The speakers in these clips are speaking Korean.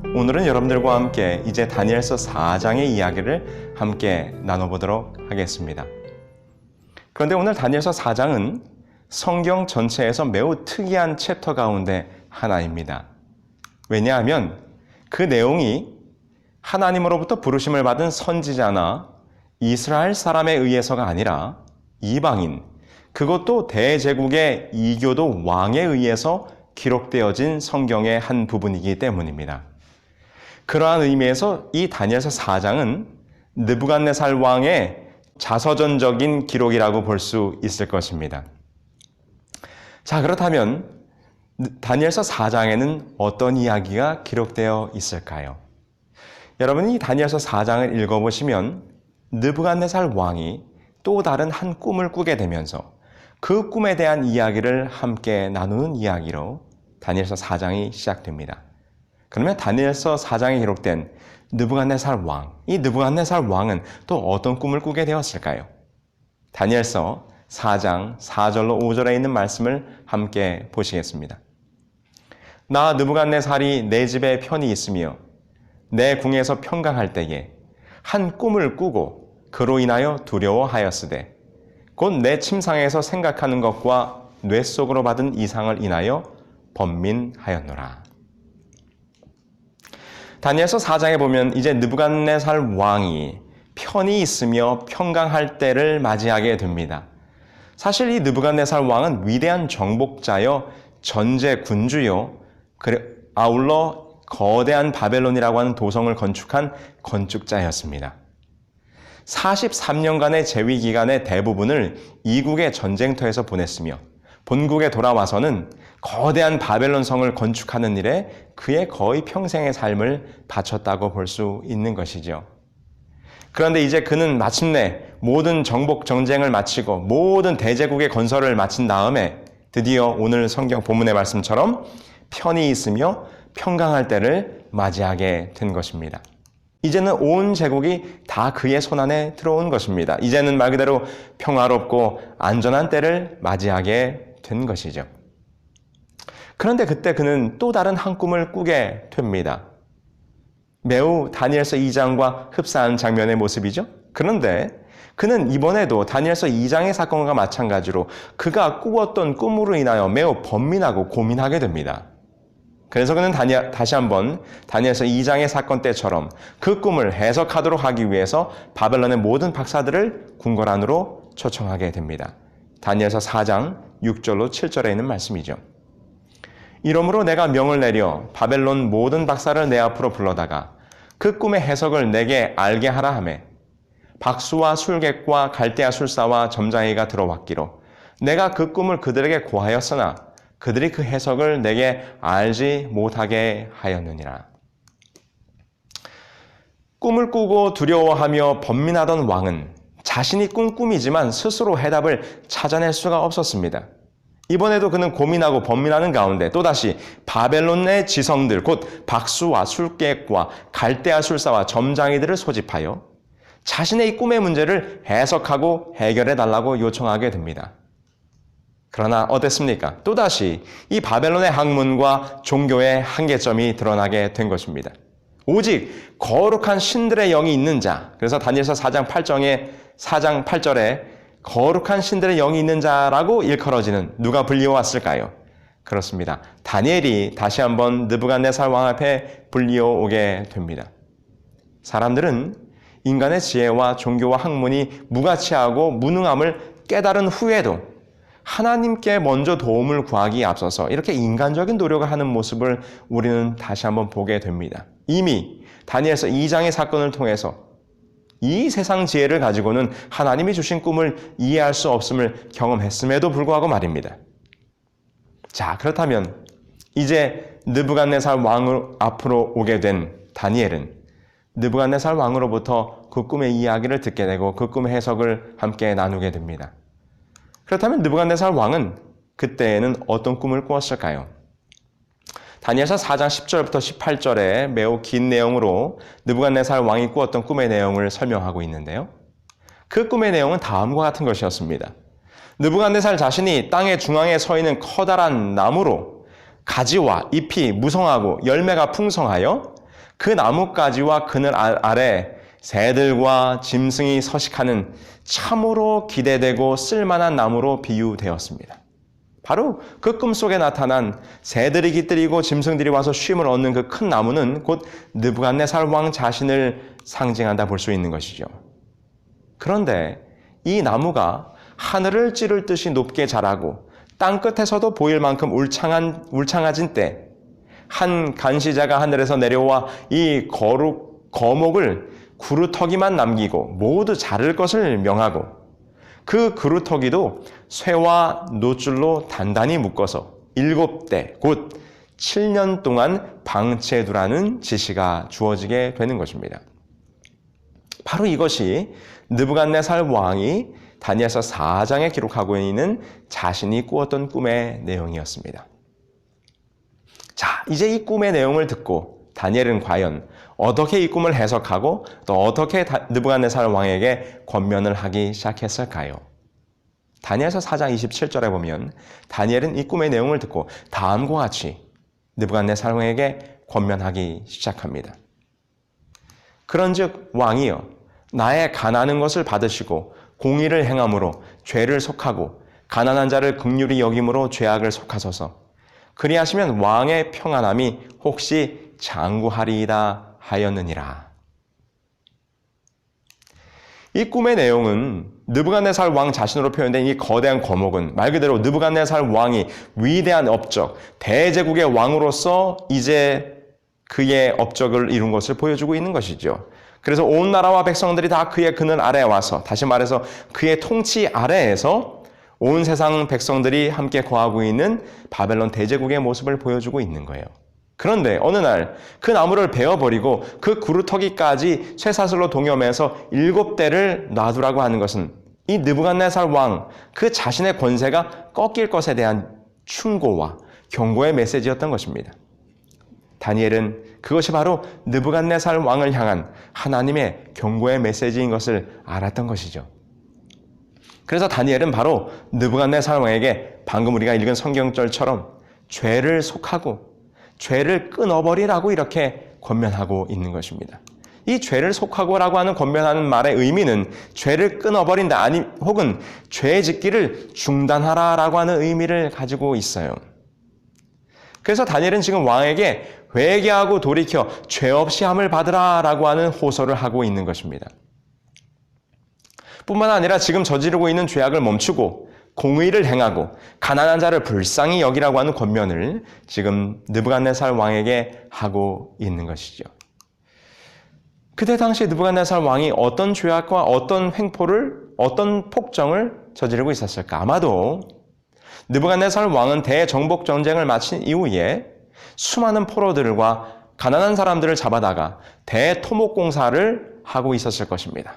오늘은 여러분들과 함께 이제 다니엘서 4장의 이야기를 함께 나눠보도록 하겠습니다. 그런데 오늘 다니엘서 4장은 성경 전체에서 매우 특이한 챕터 가운데 하나입니다. 왜냐하면 그 내용이 하나님으로부터 부르심을 받은 선지자나 이스라엘 사람에 의해서가 아니라 이방인, 그것도 대제국의 이교도 왕에 의해서 기록되어진 성경의 한 부분이기 때문입니다. 그러한 의미에서 이 다니엘서 4장은 느부갓네살 왕의 자서전적인 기록이라고 볼 수 있을 것입니다. 자, 그렇다면 다니엘서 4장에는 어떤 이야기가 기록되어 있을까요? 여러분이 이 다니엘서 4장을 읽어보시면 느부갓네살 왕이 또 다른 한 꿈을 꾸게 되면서 그 꿈에 대한 이야기를 함께 나누는 이야기로 다니엘서 4장이 시작됩니다. 그러면 다니엘서 4장에 기록된 느부갓네살 왕, 이 느부갓네살 왕은 또 어떤 꿈을 꾸게 되었을까요? 다니엘서 4장 4절로 5절에 있는 말씀을 함께 보시겠습니다. 나 느부갓네살이 내 집에 편히 있으며 내 궁에서 평강할 때에 한 꿈을 꾸고 그로 인하여 두려워하였으되 곧 내 침상에서 생각하는 것과 뇌 속으로 받은 이상을 인하여 번민하였노라. 다니엘서 4장에 보면 이제 느부갓네살 왕이 편히 있으며 평강할 때를 맞이하게 됩니다. 사실 이 느부갓네살 왕은 위대한 정복자여 전제 군주요, 아울러 거대한 바벨론이라고 하는 도성을 건축한 건축자였습니다. 43년간의 재위 기간의 대부분을 이국의 전쟁터에서 보냈으며 본국에 돌아와서는 거대한 바벨론 성을 건축하는 일에 그의 거의 평생의 삶을 바쳤다고 볼 수 있는 것이죠. 그런데 이제 그는 마침내 모든 정복 전쟁을 마치고 모든 대제국의 건설을 마친 다음에 드디어 오늘 성경 본문의 말씀처럼 편히 있으며 평강할 때를 맞이하게 된 것입니다. 이제는 온 제국이 다 그의 손안에 들어온 것입니다. 이제는 말 그대로 평화롭고 안전한 때를 맞이하게 된 것이죠. 그런데 그때 그는 또 다른 한 꿈을 꾸게 됩니다. 매우 다니엘서 2장과 흡사한 장면의 모습이죠. 그런데 그는 이번에도 다니엘서 2장의 사건과 마찬가지로 그가 꾸었던 꿈으로 인하여 매우 번민하고 고민하게 됩니다. 그래서 그는 다시 한번 다니엘서 2장의 사건 때처럼 그 꿈을 해석하도록 하기 위해서 바벨론의 모든 박사들을 궁궐 안으로 초청하게 됩니다. 다니엘서 4장 6절로 7절에 있는 말씀이죠. 이러므로 내가 명을 내려 바벨론 모든 박사를 내 앞으로 불러다가 그 꿈의 해석을 내게 알게 하라 하매 박수와 술객과 갈대아 술사와 점장이가 들어왔기로 내가 그 꿈을 그들에게 고하였으나 그들이 그 해석을 내게 알지 못하게 하였느니라. 꿈을 꾸고 두려워하며 번민하던 왕은 자신이 꾼 꿈이지만 스스로 해답을 찾아낼 수가 없었습니다. 이번에도 그는 고민하고 번민하는 가운데 또다시 바벨론의 지성들 곧 박수와 술객과 갈대아 술사와 점장이들을 소집하여 자신의 이 꿈의 문제를 해석하고 해결해 달라고 요청하게 됩니다. 그러나 어땠습니까? 또다시 이 바벨론의 학문과 종교의 한계점이 드러나게 된 것입니다. 오직 거룩한 신들의 영이 있는 자, 그래서 다니엘서 4장 8절에 거룩한 신들의 영이 있는 자라고 일컬어지는 누가 불리워왔을까요? 그렇습니다. 다니엘이 다시 한번 느부갓네살 왕 앞에 불리워오게 됩니다. 사람들은 인간의 지혜와 종교와 학문이 무가치하고 무능함을 깨달은 후에도 하나님께 먼저 도움을 구하기에 앞서서 이렇게 인간적인 노력을 하는 모습을 우리는 다시 한번 보게 됩니다. 이미 다니엘서 2장의 사건을 통해서 이 세상 지혜를 가지고는 하나님이 주신 꿈을 이해할 수 없음을 경험했음에도 불구하고 말입니다. 자, 그렇다면 이제 느부갓네살 왕 앞으로 오게 된 다니엘은 느부갓네살 왕으로부터 그 꿈의 이야기를 듣게 되고 그 꿈의 해석을 함께 나누게 됩니다. 그렇다면 느부갓네살 왕은 그때에는 어떤 꿈을 꾸었을까요? 다니엘서 4장 10절부터 18절에 매우 긴 내용으로 느부갓네살 왕이 꾸었던 꿈의 내용을 설명하고 있는데요. 그 꿈의 내용은 다음과 같은 것이었습니다. 느부갓네살 자신이 땅의 중앙에 서 있는 커다란 나무로 가지와 잎이 무성하고 열매가 풍성하여 그 나뭇가지와 그늘 아래 새들과 짐승이 서식하는 참으로 기대되고 쓸만한 나무로 비유되었습니다. 바로 그 꿈속에 나타난 새들이 깃들이고 짐승들이 와서 쉼을 얻는 그 큰 나무는 곧 느부갓네살 왕 자신을 상징한다 볼 수 있는 것이죠. 그런데 이 나무가 하늘을 찌를 듯이 높게 자라고 땅끝에서도 보일 만큼 울창해진 때 한 간시자가 하늘에서 내려와 이 거목을 구루터기만 남기고 모두 자를 것을 명하고 그 구루터기도 쇠와 노줄로 단단히 묶어서 7대 곧 7년 동안 방치해두라는 지시가 주어지게 되는 것입니다. 바로 이것이 느부갓네살 왕이 다니엘서 4장에 기록하고 있는 자신이 꾸었던 꿈의 내용이었습니다. 자, 이제 이 꿈의 내용을 듣고 다니엘은 과연 어떻게 이 꿈을 해석하고 또 어떻게 느부갓네살 왕에게 권면을 하기 시작했을까요? 다니엘서 4장 27절에 보면 다니엘은 이 꿈의 내용을 듣고 다음과 같이 느부갓네살 왕에게 권면하기 시작합니다. 그런즉 왕이여 나의 가난한 것을 받으시고 공의를 행함으로 죄를 속하고 가난한 자를 긍휼히 여김으로 죄악을 속하소서. 그리하시면 왕의 평안함이 혹시 장구하리이다 하였느니라. 이 꿈의 내용은 느부갓네살 왕 자신으로 표현된 이 거대한 거목은 말 그대로 느부갓네살 왕이 위대한 업적, 대제국의 왕으로서 이제 그의 업적을 이룬 것을 보여주고 있는 것이죠. 그래서 온 나라와 백성들이 다 그의 그늘 아래에 와서, 다시 말해서 그의 통치 아래에서 온 세상 백성들이 함께 거하고 있는 바벨론 대제국의 모습을 보여주고 있는 거예요. 그런데 어느 날 그 나무를 베어버리고 그 구루터기까지 쇠사슬로 동여매서 7대를 놔두라고 하는 것은 이 느부갓네살 왕 그 자신의 권세가 꺾일 것에 대한 충고와 경고의 메시지였던 것입니다. 다니엘은 그것이 바로 느부갓네살 왕을 향한 하나님의 경고의 메시지인 것을 알았던 것이죠. 그래서 다니엘은 바로 느부갓네살 왕에게 방금 우리가 읽은 성경절처럼 죄를 속하고 죄를 끊어버리라고 이렇게 권면하고 있는 것입니다. 이 죄를 속하고라고 하는 권면하는 말의 의미는 죄를 끊어버린다 아니 혹은 죄 짓기를 중단하라라고 하는 의미를 가지고 있어요. 그래서 다니엘은 지금 왕에게 회개하고 돌이켜 죄 없이 함을 받으라라고 하는 호소를 하고 있는 것입니다. 뿐만 아니라 지금 저지르고 있는 죄악을 멈추고 공의를 행하고 가난한 자를 불쌍히 여기라고 하는 권면을 지금 느부갓네살 왕에게 하고 있는 것이죠. 그때 당시 느부갓네살 왕이 어떤 죄악과 어떤 횡포를, 어떤 폭정을 저지르고 있었을까? 아마도 느부갓네살 왕은 대정복 전쟁을 마친 이후에 수많은 포로들과 가난한 사람들을 잡아다가 대토목공사를 하고 있었을 것입니다.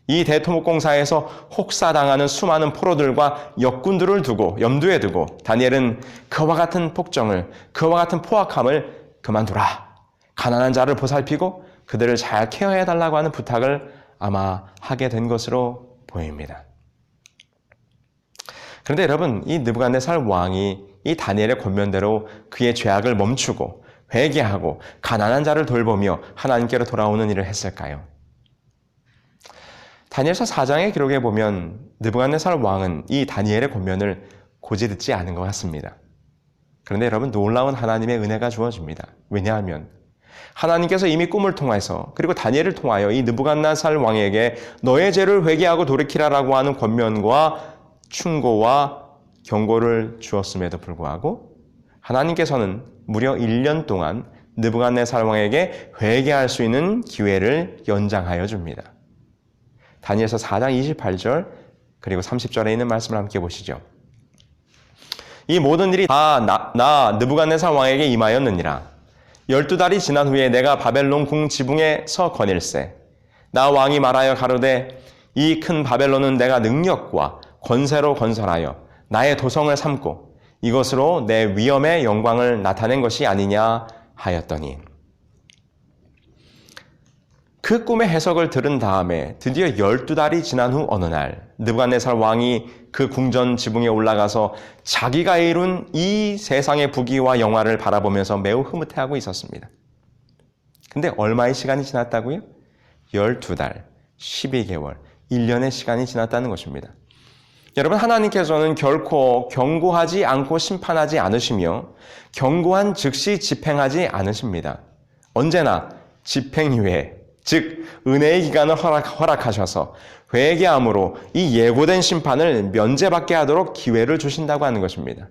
이 대토목공사에서 혹사당하는 수많은 포로들과 역군들을 두고 염두에 두고 다니엘은 그와 같은 폭정을, 그와 같은 포악함을 그만두라. 가난한 자를 보살피고 그들을 잘 케어해달라고 하는 부탁을 아마 하게 된 것으로 보입니다. 그런데 여러분, 이 느부갓네살 왕이 이 다니엘의 권면대로 그의 죄악을 멈추고 회개하고 가난한 자를 돌보며 하나님께로 돌아오는 일을 했을까요? 다니엘서 4장의 기록에 보면 느부갓네살 왕은 이 다니엘의 권면을 고지 듣지 않은 것 같습니다. 그런데 여러분, 놀라운 하나님의 은혜가 주어집니다. 왜냐하면 하나님께서 이미 꿈을 통해서 그리고 다니엘을 통하여 이 느부갓네살 왕에게 너의 죄를 회개하고 돌이키라라고 하는 권면과 충고와 경고를 주었음에도 불구하고 하나님께서는 무려 1년 동안 느부갓네살 왕에게 회개할 수 있는 기회를 연장하여 줍니다. 다니엘서 4장 28절 그리고 30절에 있는 말씀을 함께 보시죠. 이 모든 일이 다 나 느부갓네살 왕에게 임하였느니라. 12달이 지난 후에 내가 바벨론 궁 지붕에서 거닐세. 나 왕이 말하여 가로되 이 큰 바벨론은 내가 능력과 권세로 건설하여 나의 도성을 삼고 이것으로 내 위엄의 영광을 나타낸 것이 아니냐 하였더니, 그 꿈의 해석을 들은 다음에 드디어 12달이 지난 후 어느 날 느부갓네살 왕이 그 궁전 지붕에 올라가서 자기가 이룬 이 세상의 부귀와 영화를 바라보면서 매우 흐뭇해하고 있었습니다. 근데 얼마의 시간이 지났다고요? 12달, 12개월, 1년의 시간이 지났다는 것입니다. 여러분, 하나님께서는 결코 경고하지 않고 심판하지 않으시며 경고한 즉시 집행하지 않으십니다. 언제나 집행유예, 즉 은혜의 기간을 허락하셔서 회개함으로 이 예고된 심판을 면제받게 하도록 기회를 주신다고 하는 것입니다.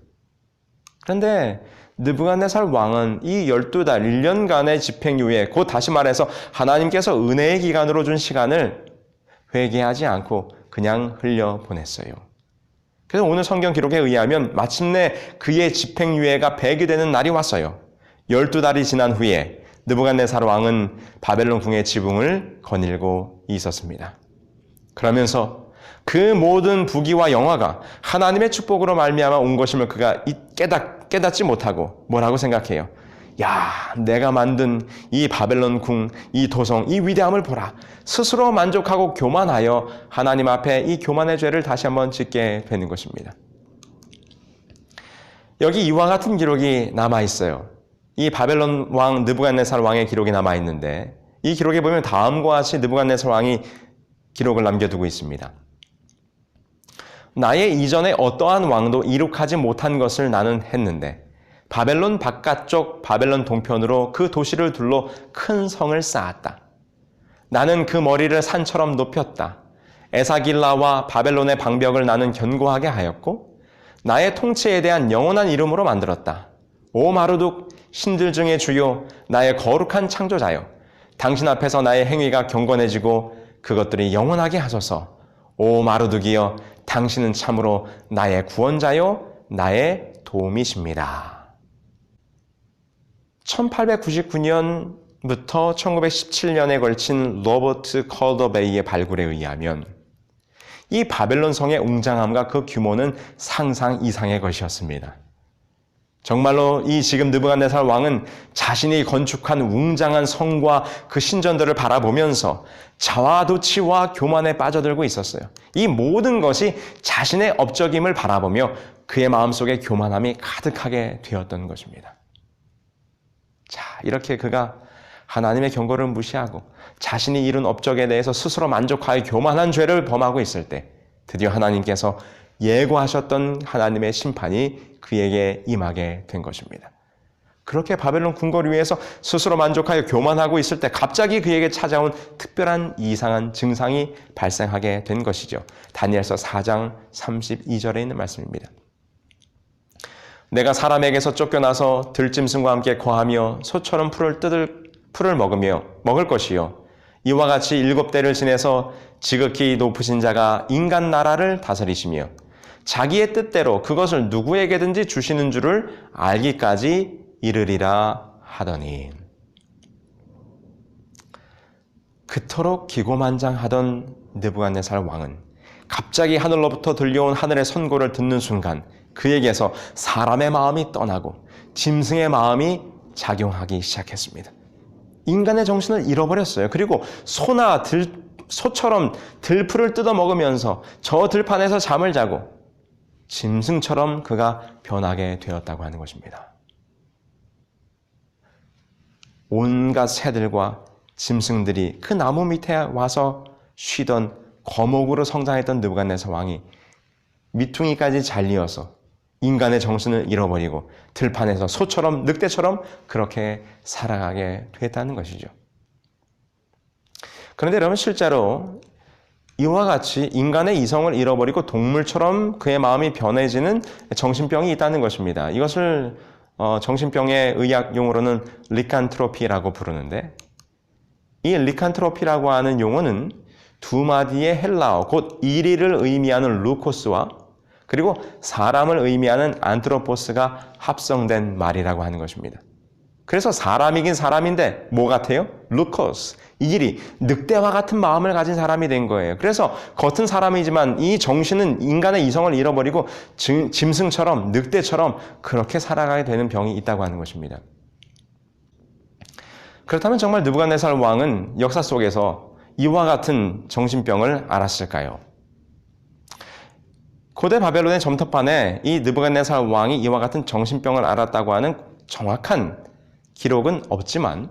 그런데 느부갓네살 왕은 이 12달, 1년간의 집행유예, 곧 다시 말해서 하나님께서 은혜의 기간으로 준 시간을 회개하지 않고 그냥 흘려보냈어요. 그래서 오늘 성경 기록에 의하면 마침내 그의 집행유예가 100이 되는 날이 왔어요. 12달이 지난 후에 느부갓네살 왕은 바벨론 궁의 지붕을 거닐고 있었습니다. 그러면서 그 모든 부귀와 영화가 하나님의 축복으로 말미암아 온 것임을 그가 깨닫지 못하고 뭐라고 생각해요? 야, 내가 만든 이 바벨론 궁, 이 도성, 이 위대함을 보라. 스스로 만족하고 교만하여 하나님 앞에 이 교만의 죄를 다시 한번 짓게 되는 것입니다. 여기 이와 같은 기록이 남아있어요. 이 바벨론 왕 느부갓네살 왕의 기록이 남아있는데 이 기록에 보면 다음과 같이 느부갓네살 왕이 기록을 남겨두고 있습니다. 나의 이전에 어떠한 왕도 이룩하지 못한 것을 나는 했는데 바벨론 바깥쪽 바벨론 동편으로 그 도시를 둘러 큰 성을 쌓았다. 나는 그 머리를 산처럼 높였다. 에사길라와 바벨론의 방벽을 나는 견고하게 하였고 나의 통치에 대한 영원한 이름으로 만들었다. 오 마르둑, 신들 중의 주요, 나의 거룩한 창조자여, 당신 앞에서 나의 행위가 경건해지고 그것들이 영원하게 하소서. 오 마르둑이여, 당신은 참으로 나의 구원자요, 나의 도움이십니다. 1899년부터 1917년에 걸친 로버트 컬더베이의 발굴에 의하면 이 바벨론 성의 웅장함과 그 규모는 상상 이상의 것이었습니다. 정말로 이 지금 느부갓네살 왕은 자신이 건축한 웅장한 성과 그 신전들을 바라보면서 자화도취와 교만에 빠져들고 있었어요. 이 모든 것이 자신의 업적임을 바라보며 그의 마음속에 교만함이 가득하게 되었던 것입니다. 자, 이렇게 그가 하나님의 경고를 무시하고 자신이 이룬 업적에 대해서 스스로 만족하여 교만한 죄를 범하고 있을 때 드디어 하나님께서 예고하셨던 하나님의 심판이 그에게 임하게 된 것입니다. 그렇게 바벨론 궁궐 위에서 스스로 만족하여 교만하고 있을 때 갑자기 그에게 찾아온 특별한 이상한 증상이 발생하게 된 것이죠. 다니엘서 4장 32절에 있는 말씀입니다. 내가 사람에게서 쫓겨나서 들짐승과 함께 거하며 소처럼 풀을 먹을 것이요. 이와 같이 7대를 지내서 지극히 높으신 자가 인간 나라를 다스리시며 자기의 뜻대로 그것을 누구에게든지 주시는 줄을 알기까지 이르리라 하더니 그토록 기고만장하던 느부갓네살 왕은 갑자기 하늘로부터 들려온 하늘의 선고를 듣는 순간 그에게서 사람의 마음이 떠나고 짐승의 마음이 작용하기 시작했습니다. 인간의 정신을 잃어버렸어요. 그리고 소처럼 들풀을 뜯어먹으면서 저 들판에서 잠을 자고 짐승처럼 그가 변하게 되었다고 하는 것입니다. 온갖 새들과 짐승들이 그 나무 밑에 와서 쉬던 거목으로 성장했던 느부갓네살 왕이 미퉁이까지 잘리어서 인간의 정신을 잃어버리고 들판에서 소처럼 늑대처럼 그렇게 살아가게 됐다는 것이죠. 그런데 여러분, 실제로 이와 같이 인간의 이성을 잃어버리고 동물처럼 그의 마음이 변해지는 정신병이 있다는 것입니다. 이것을 정신병의 의학 용어로는 리칸트로피라고 부르는데, 이 리칸트로피라고 하는 용어는 두 마디의 헬라어, 곧 이리를 의미하는 루코스와 그리고 사람을 의미하는 안트로포스가 합성된 말이라고 하는 것입니다. 그래서 사람이긴 사람인데 뭐 같아요? 루코스, 이리, 늑대와 같은 마음을 가진 사람이 된 거예요. 그래서 겉은 사람이지만 이 정신은 인간의 이성을 잃어버리고 짐승처럼, 늑대처럼 그렇게 살아가게 되는 병이 있다고 하는 것입니다. 그렇다면 정말 느부갓네살 왕은 역사 속에서 이와 같은 정신병을 앓았을까요? 고대 바벨론의 점토판에 이 느부갓네살 왕이 이와 같은 정신병을 앓았다고 하는 정확한 기록은 없지만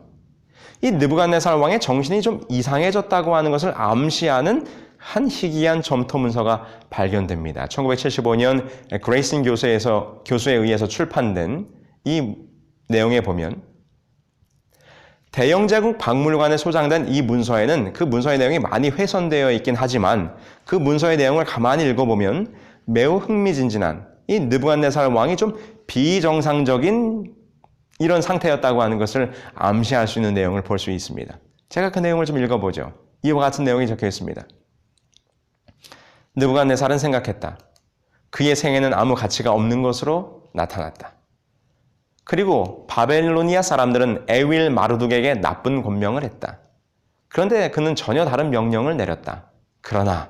이 느부갓네살 왕의 정신이 좀 이상해졌다고 하는 것을 암시하는 한 희귀한 점토 문서가 발견됩니다. 1975년 그레이슨 교수에 의해서 출판된 이 내용에 보면 대영제국 박물관에 소장된 이 문서에는 그 문서의 내용이 많이 훼손되어 있긴 하지만 그 문서의 내용을 가만히 읽어보면 매우 흥미진진한 이 느부갓네살 왕이 좀 비정상적인 이런 상태였다고 하는 것을 암시할 수 있는 내용을 볼 수 있습니다. 제가 그 내용을 좀 읽어보죠. 이와 같은 내용이 적혀 있습니다. 느부갓네살은 생각했다. 그의 생애는 아무 가치가 없는 것으로 나타났다. 그리고 바벨로니아 사람들은 에윌 마르둑에게 나쁜 권명을 했다. 그런데 그는 전혀 다른 명령을 내렸다. 그러나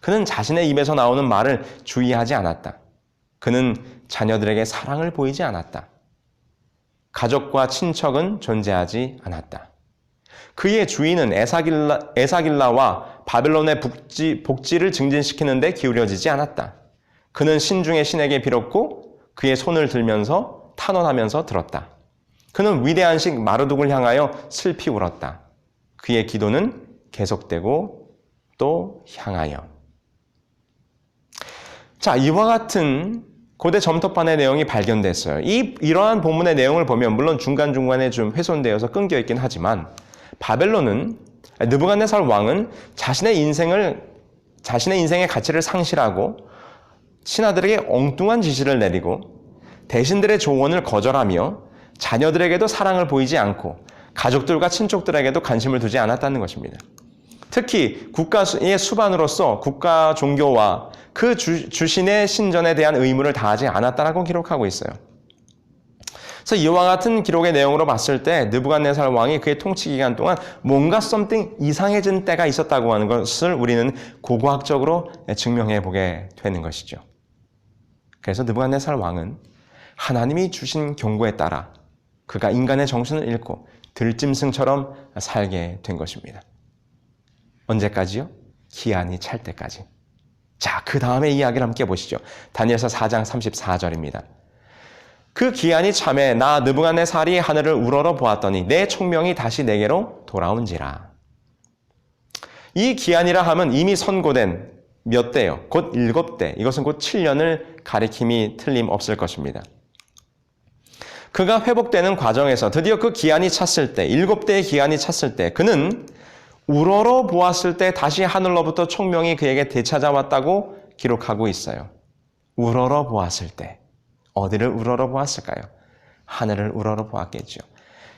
그는 자신의 입에서 나오는 말을 주의하지 않았다. 그는 자녀들에게 사랑을 보이지 않았다. 가족과 친척은 존재하지 않았다. 그의 주의는 에사길라와 바벨론의 복지를 증진시키는 데 기울여지지 않았다. 그는 신중의 신에게 빌었고 그의 손을 들면서 탄원하면서 들었다. 그는 위대한 식 마르둑을 향하여 슬피 울었다. 그의 기도는 계속되고 또 향하여. 자, 이와 같은 고대 점토판의 내용이 발견됐어요. 이러한 본문의 내용을 보면 물론 중간중간에 좀 훼손되어서 끊겨 있긴 하지만 바벨론은 느부갓네살 왕은 자신의 인생의 가치를 상실하고 신하들에게 엉뚱한 지시를 내리고 대신들의 조언을 거절하며 자녀들에게도 사랑을 보이지 않고 가족들과 친족들에게도 관심을 두지 않았다는 것입니다. 특히 국가의 수반으로서 국가 종교와 그 주신의 신전에 대한 의무를 다하지 않았다라고 기록하고 있어요. 그래서 이와 같은 기록의 내용으로 봤을 때 느부갓네살 왕이 그의 통치 기간 동안 뭔가 something 이상해진 때가 있었다고 하는 것을 우리는 고고학적으로 증명해 보게 되는 것이죠. 그래서 느부갓네살 왕은 하나님이 주신 경고에 따라 그가 인간의 정신을 잃고 들짐승처럼 살게 된 것입니다. 언제까지요? 기한이 찰 때까지. 자, 그 다음의 이야기를 함께 보시죠. 다니엘서 4장 34절입니다. 그 기한이 참에 나 느부갓네살이 하늘을 우러러 보았더니 내 총명이 다시 내게로 돌아온지라. 이 기한이라 하면 이미 선고된 몇 대요? 곧 7대. 이것은 곧 7년을 가리킴이 틀림없을 것입니다. 그가 회복되는 과정에서 드디어 그 기한이 찼을 때, 7대의 기한이 찼을 때 그는 우러러 보았을 때 다시 하늘로부터 총명이 그에게 되찾아왔다고 기록하고 있어요. 우러러 보았을 때. 어디를 우러러 보았을까요? 하늘을 우러러 보았겠죠.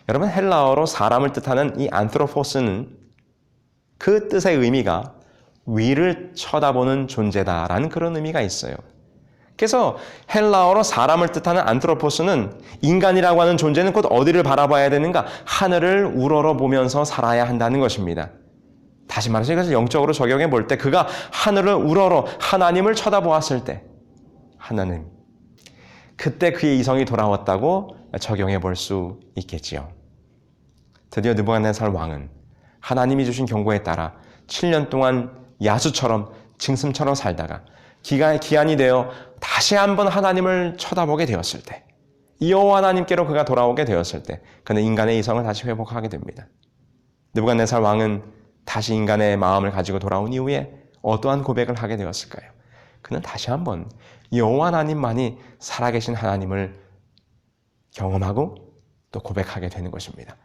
여러분, 헬라어로 사람을 뜻하는 이 안트로포스는 그 뜻의 의미가 위를 쳐다보는 존재다라는 그런 의미가 있어요. 그래서 헬라어로 사람을 뜻하는 안트로포스는 인간이라고 하는 존재는 곧 어디를 바라봐야 되는가? 하늘을 우러러 보면서 살아야 한다는 것입니다. 다시 말해서 이것을 영적으로 적용해 볼 때 그가 하늘을 우러러 하나님을 쳐다보았을 때 하나님, 그때 그의 이성이 돌아왔다고 적용해 볼 수 있겠지요. 드디어 느부갓네살 왕은 하나님이 주신 경고에 따라 7년 동안 야수처럼 짐승처럼 살다가 기한이 되어 다시 한번 하나님을 쳐다보게 되었을 때, 여호와 하나님께로 그가 돌아오게 되었을 때 그는 인간의 이성을 다시 회복하게 됩니다. 느부갓네살 왕은 다시 인간의 마음을 가지고 돌아온 이후에 어떠한 고백을 하게 되었을까요? 그는 다시 한번 여호와 하나님만이 살아계신 하나님을 경험하고 또 고백하게 되는 것입니다.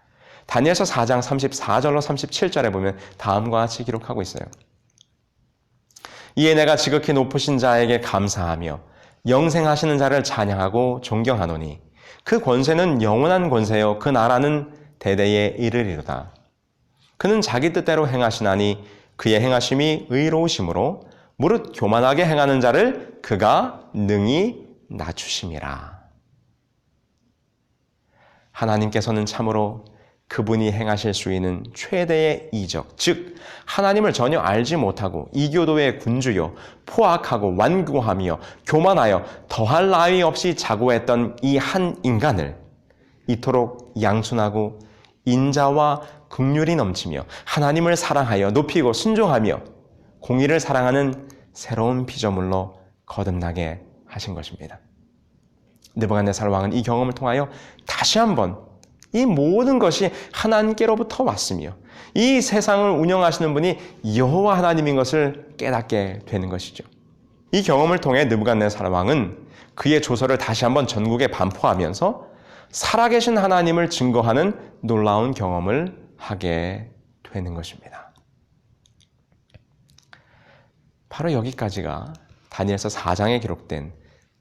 다니엘서 4장 34절로 37절에 보면 다음과 같이 기록하고 있어요. 이에 내가 지극히 높으신 자에게 감사하며 영생하시는 자를 찬양하고 존경하노니 그 권세는 영원한 권세요 그 나라는 대대에 이르리로다. 그는 자기 뜻대로 행하시나니 그의 행하심이 의로우심으로 무릇 교만하게 행하는 자를 그가 능히 낮추심이라. 하나님께서는 참으로 그분이 행하실 수 있는 최대의 이적, 즉 하나님을 전혀 알지 못하고 이교도의 군주요 포악하고 완고하며 교만하여 더할 나위 없이 자고했던 이 한 인간을 이토록 양순하고 인자와 긍휼이 넘치며 하나님을 사랑하여 높이고 순종하며 공의를 사랑하는 새로운 피조물로 거듭나게 하신 것입니다. 느부갓네살 왕은 이 경험을 통하여 다시 한번 이 모든 것이 하나님께로부터 왔으며 이 세상을 운영하시는 분이 여호와 하나님인 것을 깨닫게 되는 것이죠. 이 경험을 통해 느부갓네살 왕은 그의 조서를 다시 한번 전국에 반포하면서 살아계신 하나님을 증거하는 놀라운 경험을 하게 되는 것입니다. 바로 여기까지가 다니엘서 4장에 기록된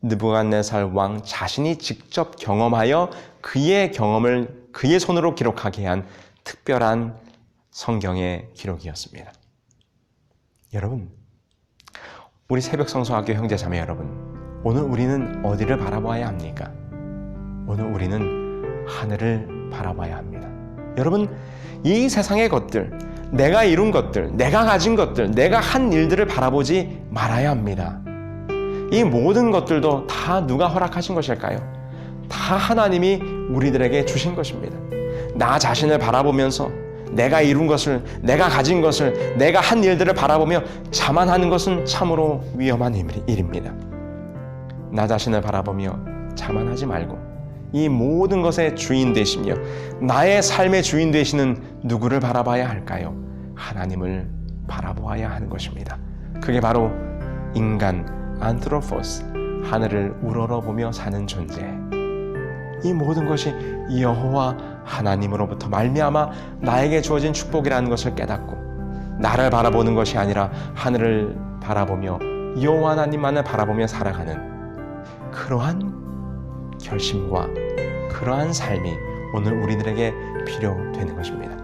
느부갓네살 왕 자신이 직접 경험하여 그의 경험을 그의 손으로 기록하게 한 특별한 성경의 기록이었습니다. 여러분, 우리 새벽성서학교 형제자매 여러분, 오늘 우리는 어디를 바라봐야 합니까? 오늘 우리는 하늘을 바라봐야 합니다. 여러분, 이 세상의 것들, 내가 이룬 것들, 내가 가진 것들, 내가 한 일들을 바라보지 말아야 합니다. 이 모든 것들도 다 누가 허락하신 것일까요? 다 하나님이 우리들에게 주신 것입니다. 나 자신을 바라보면서 내가 이룬 것을, 내가 가진 것을, 내가 한 일들을 바라보며 자만하는 것은 참으로 위험한 일입니다. 나 자신을 바라보며 자만하지 말고 이 모든 것의 주인 되시며 나의 삶의 주인 되시는 누구를 바라봐야 할까요? 하나님을 바라보아야 하는 것입니다. 그게 바로 인간 안트로포스, 하늘을 우러러보며 사는 존재. 이 모든 것이 여호와 하나님으로부터 말미암아 나에게 주어진 축복이라는 것을 깨닫고 나를 바라보는 것이 아니라 하늘을 바라보며 여호와 하나님만을 바라보며 살아가는 그러한 결심과 그러한 삶이 오늘 우리들에게 필요되는 것입니다.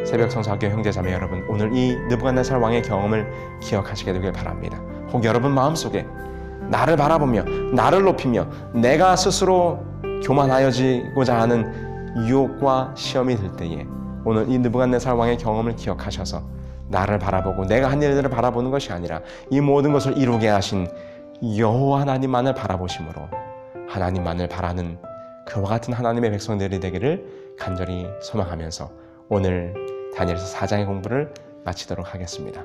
새벽성서학교 형제자매 여러분, 오늘 이 느부갓네살 왕의 경험을 기억하시게 되길 바랍니다. 혹 여러분 마음속에 나를 바라보며 나를 높이며 내가 스스로 교만하여지고자 하는 유혹과 시험이 들 때에 오늘 이 느부갓네살 왕의 경험을 기억하셔서 나를 바라보고 내가 한 일들을 바라보는 것이 아니라 이 모든 것을 이루게 하신 여호와 하나님만을 바라보심으로 하나님만을 바라는 그와 같은 하나님의 백성들이 되기를 간절히 소망하면서 오늘 다니엘서 4장의 공부를 마치도록 하겠습니다.